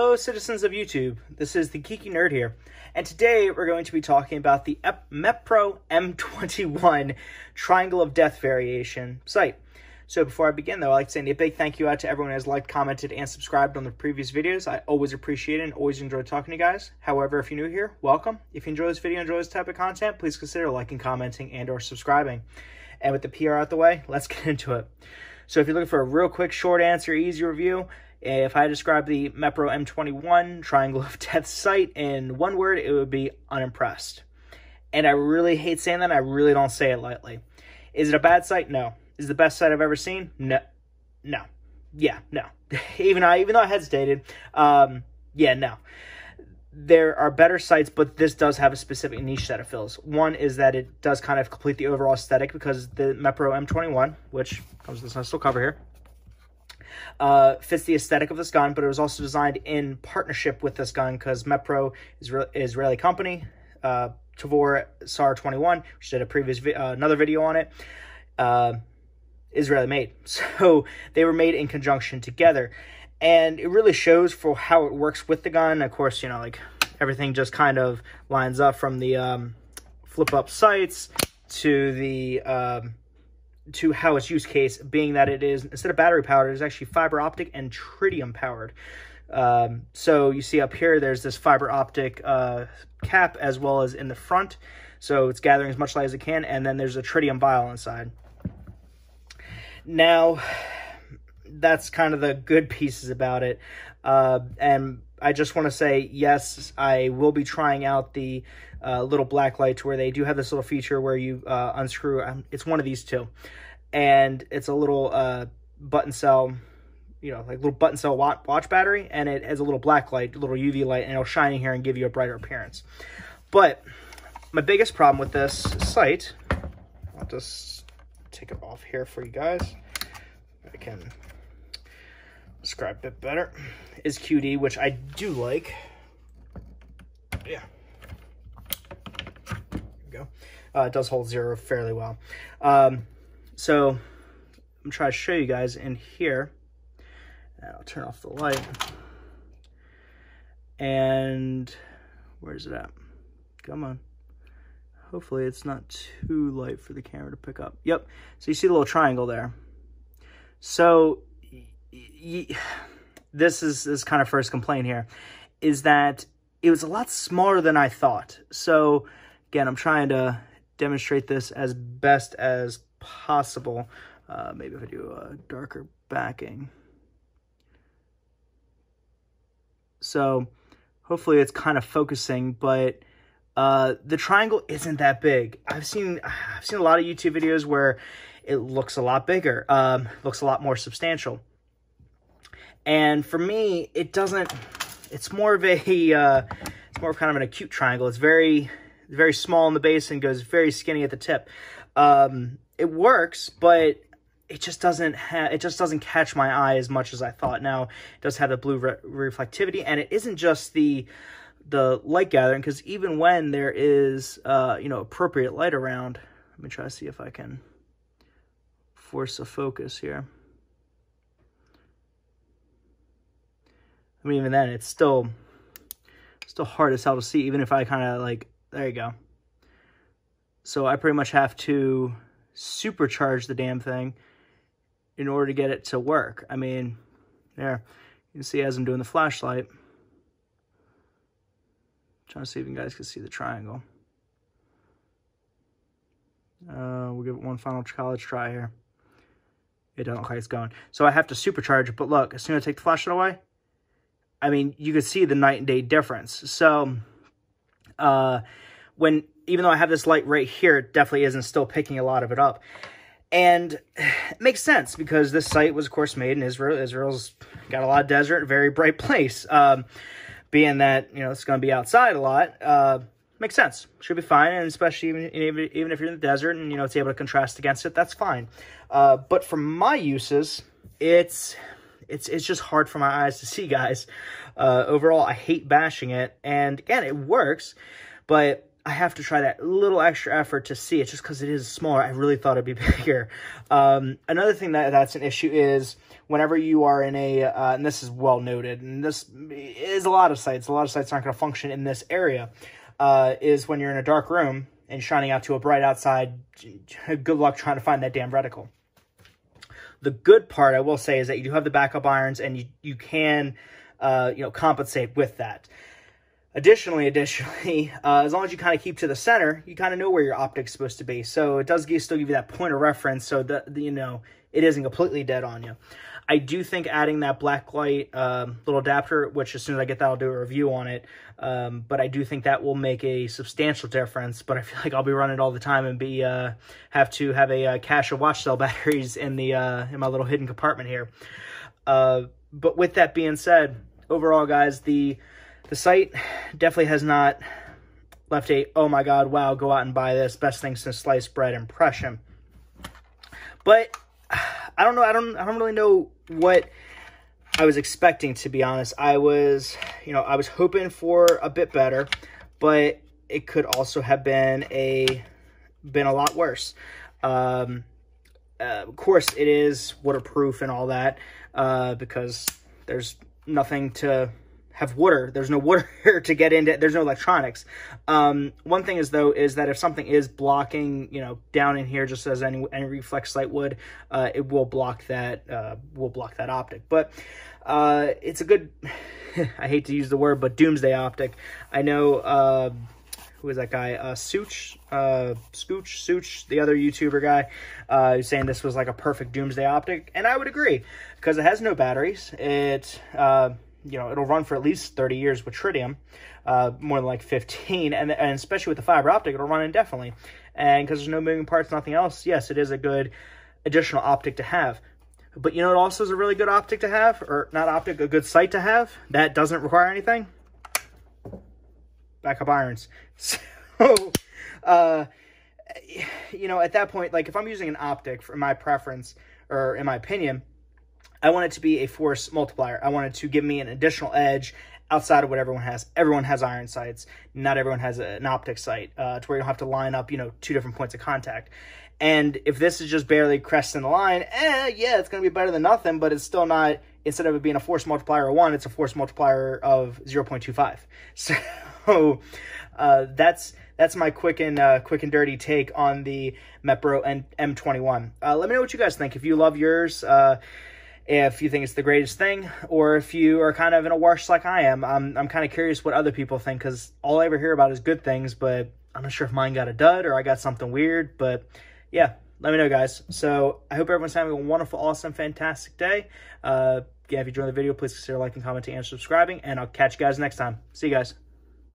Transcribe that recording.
Hello, citizens of YouTube. This is the Geeky Nerd here, and today we're going to be talking about the Mepro M21 Triangle of Death variation sight. So before I begin, though, I'd like to send a big thank you out to everyone who has liked, commented, and subscribed on the previous videos. I always appreciate it and always enjoy talking to you guys. However, if you're new here, welcome. If you enjoy this video, enjoy this type of content, please consider liking, commenting, and or subscribing. And with the PR out the way, let's get into it. So if you're looking for a real quick, short answer, easy review, if I describe the Mepro M21 Triangle of Death sight in one word, it would be unimpressed. And I really hate saying that. I really don't say it lightly. Is it a bad sight? No. Is it the best sight I've ever seen? No. No. Yeah, no. even though I hesitated, yeah, no. There are better sights, but this does have a specific niche that it fills. One is that it does kind of complete the overall aesthetic because the Mepro M21, which comes with this nice little cover here, fits the aesthetic of this gun, but it was also designed in partnership with this gun because Mepro is Israeli company. Tavor SAR-21, which did a previous another video on it, Israeli made. So they were made in conjunction together, and it really shows for how it works with the gun. Of course, you know, like everything just kind of lines up from the flip up sights to the to how its use case being that it is, instead of battery powered, it's actually fiber optic and tritium powered. So you see up here, there's this fiber optic cap as well as in the front. So it's gathering as much light as it can. And then there's a tritium vial inside. Now, that's kind of the good pieces about it. And I just want to say, yes, I will be trying out the little black lights where they do have this little feature where you unscrew. It's one of these two. And it's a little button cell, you know, like little button cell watch battery. And it has a little black light, little UV light, and it'll shine in here and give you a brighter appearance. But my biggest problem with this sight, I'll just take it off here for you guys. I can describe it a bit better, is QD, which I do like. Yeah. There we go. It does hold zero fairly well. So I'm trying to show you guys in here. I'll turn off the light. And where's it at? Come on. Hopefully it's not too light for the camera to pick up. Yep. So you see the little triangle there. So this is kind of first complaint here, is that it was a lot smaller than I thought. So again, I'm trying to demonstrate this as best as possible. Maybe if I do a darker backing. So hopefully it's kind of focusing, but the triangle isn't that big. I've seen a lot of YouTube videos where it looks a lot bigger, looks a lot more substantial. And for me, it doesn't. It's more of a it's more of kind of an acute triangle. It's very small in the base and goes very skinny at the tip. It works, but it just doesn't catch my eye as much as I thought. Now, it does have the blue reflectivity, and it isn't just the light gathering, because even when there is you know, appropriate light around, let me try to see if I can force a focus here. I mean, even then, it's still hard as hell to see, even if I kind of like, there you go. So I pretty much have to supercharge the damn thing in order to get it to work. I mean, there, you can see as I'm doing the flashlight. Trying to see if you guys can see the triangle. We'll give it one final college try here. It doesn't look like it's going. So I have to supercharge it, but look, as soon as I take the flashlight away, I mean, you can see the night and day difference. So even though I have this light right here, it definitely isn't still picking a lot of it up. And it makes sense because this site was, of course, made in Israel. Israel's got a lot of desert, very bright place. Being that, you know, it's going to be outside a lot, makes sense. Should be fine, and especially even if you're in the desert and, you know, it's able to contrast against it, that's fine. But for my uses, it's just hard for my eyes to see, guys. Overall, I hate bashing it, and again, it works, but I have to try that little extra effort to see it just because it is smaller. I really thought it'd be bigger. Another thing that's an issue is whenever you are in a, and this is well noted, and this is a lot of sites aren't going to function in this area, is when you're in a dark room and shining out to a bright outside, good luck trying to find that damn reticle. The good part, I will say, is that you do have the backup irons, and you can, compensate with that. Additionally, as long as you kind of keep to the center, you kind of know where your optic's supposed to be. So it does still give you that point of reference, so that it isn't completely dead on you. I do think adding that black light little adapter, which as soon as I get that, I'll do a review on it. But I do think that will make a substantial difference. But I feel like I'll be running it all the time and have to have a cache of watch cell batteries in my little hidden compartment here. But with that being said, overall, guys, the site definitely has not left a, oh my god, wow, go out and buy this, best thing since sliced bread impression. But I don't know, I don't really know what I was expecting, to be honest. I was hoping for a bit better, but it could also have been a lot worse. Of course, it is waterproof and all that, because there's nothing to have water. There's no water to get into. There's no electronics. One thing is that if something is blocking, down in here, just as any reflex light would, it will block that. Optic. But it's a good. I hate to use the word, but doomsday optic. I know. Who is that guy? Scooch, the other YouTuber guy, who's saying this was like a perfect doomsday optic, and I would agree because it has no batteries. It'll run for at least 30 years with tritium, more than like 15, and especially with the fiber optic, it'll run indefinitely. And because there's no moving parts, nothing else, yes, it is a good additional optic to have. But it also is a really good optic to have, or not optic, a good sight to have, that doesn't require anything. Backup irons. So, at that point, like if I'm using an optic for my preference, or in my opinion, I want it to be a force multiplier. I want it to give me an additional edge outside of what everyone has. Everyone has iron sights. Not everyone has an optic sight, to where you don't have to line up, 2 different points of contact. And if this is just barely cresting the line, yeah, it's going to be better than nothing, but it's still not, instead of it being a force multiplier of 1, it's a force multiplier of 0.25. So that's my quick and dirty take on the Mepro and M21. Let me know what you guys think. If you love yours, if you think it's the greatest thing, or if you are kind of in a wash like I am. I'm kind of curious what other people think, because all I ever hear about is good things, but I'm not sure if mine got a dud or I got something weird. But yeah, let me know, guys. So I hope everyone's having a wonderful, awesome, fantastic day. If you enjoyed the video, please consider liking, commenting, and subscribing, and I'll catch you guys next time. See you guys.